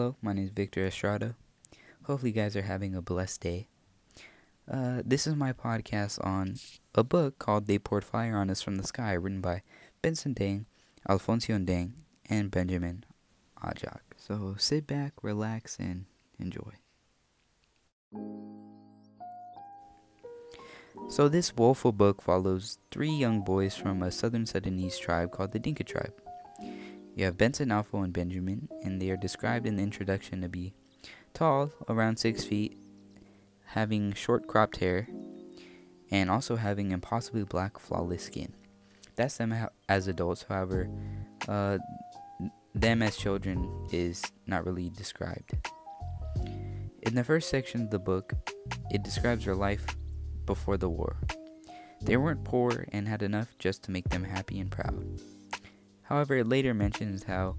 Hello, my name is Victor Estrada. Hopefully, you guys are having a blessed day. This is my podcast on a book called They Poured Fire on Us from the Sky, written by Benson Dang, Alfonso Dang, and Benjamin Ajak. So sit back, relax, and enjoy. So this woeful book follows three young boys from a southern Sudanese tribe called the Dinka tribe. You have Benson, Alpha, and Benjamin, and they are described in the introduction to be tall, around 6 feet, having short cropped hair, and also having impossibly black, flawless skin. That's them as adults. However, them as children is not really described. In the first section of the book, it describes their life before the war. They weren't poor and had enough just to make them happy and proud. However, it later mentions how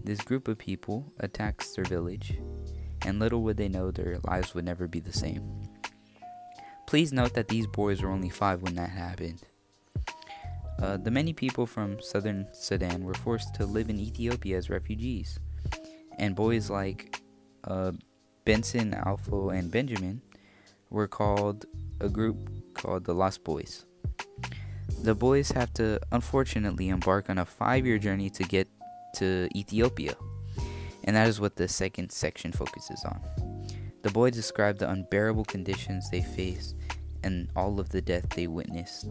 this group of people attacks their village, and little would they know their lives would never be the same. Please note that these boys were only 5 when that happened. The many people from southern Sudan were forced to live in Ethiopia as refugees, and boys like Benson, Alpha, and Benjamin were called a group called the Lost Boys. The boys have to unfortunately embark on a 5-year journey to get to Ethiopia, and that is what the second section focuses on. The boys describe the unbearable conditions they face and all of the death they witnessed.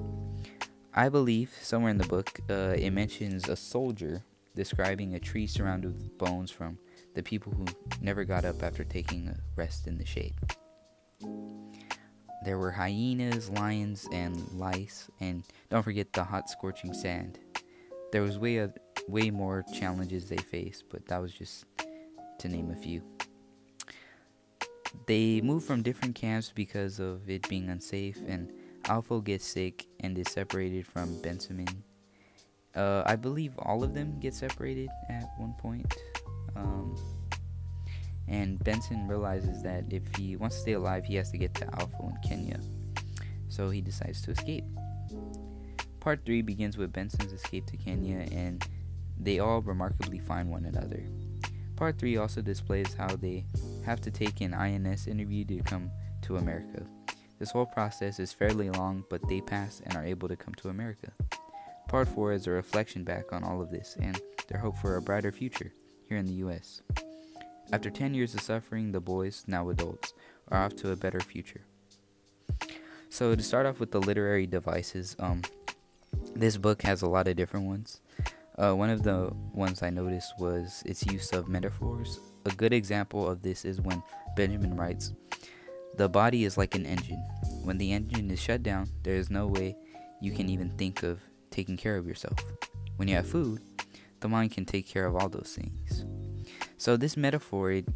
I believe somewhere in the book it mentions a soldier describing a tree surrounded with bones from the people who never got up after taking a rest in the shade. There were hyenas, lions, and lice, and don't forget the hot scorching sand. There was way more challenges they faced, but that was just to name a few. They moved from different camps because of it being unsafe, and Alpha gets sick and is separated from Benjamin. I believe all of them get separated at one point. And Benson realizes that if he wants to stay alive, he has to get to Alpha in Kenya. So he decides to escape. Part 3 begins with Benson's escape to Kenya, and they all remarkably find one another. Part 3 also displays how they have to take an INS interview to come to America. This whole process is fairly long, but they pass and are able to come to America. Part 4 is a reflection back on all of this and their hope for a brighter future here in the US. After 10 years of suffering, the boys, now adults, are off to a better future. So to start off with the literary devices, this book has a lot of different ones. One of the ones I noticed was its use of metaphors. A good example of this is when Benjamin writes, "The body is like an engine. When the engine is shut down, there is no way you can even think of taking care of yourself. When you have food, the mind can take care of all those things." So this metaphor, it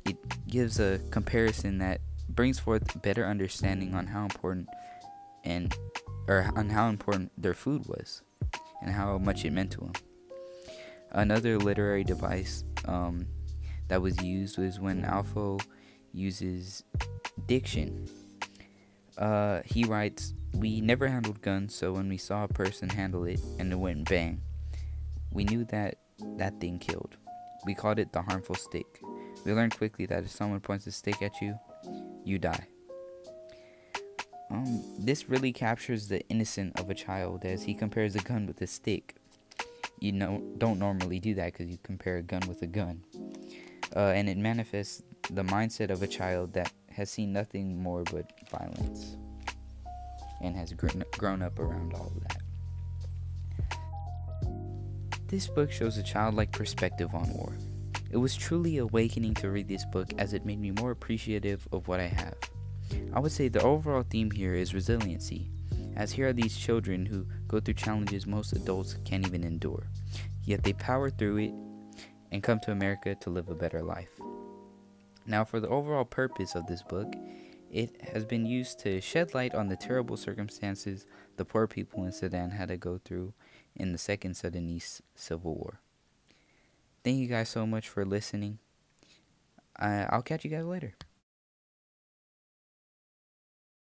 gives a comparison that brings forth better understanding on how important their food was and how much it meant to them. Another literary device that was used was when Alpha uses diction. He writes, "We never handled guns, so when we saw a person handle it and it went bang, we knew that thing killed. We called it the harmful stick. We learned quickly that if someone points a stick at you, you die." This really captures the innocence of a child as he compares a gun with a stick. You don't normally do that because you compare a gun with a gun. And it manifests the mindset of a child that has seen nothing more but violence and has grown up around all of that. This book shows a childlike perspective on war. It was truly awakening to read this book as it made me more appreciative of what I have. I would say the overall theme here is resiliency, as here are these children who go through challenges most adults can't even endure, yet they power through it and come to America to live a better life. Now, for the overall purpose of this book, it has been used to shed light on the terrible circumstances the poor people in Sudan had to go through in the Second Sudanese Civil War. Thank you guys so much for listening. I'll catch you guys later.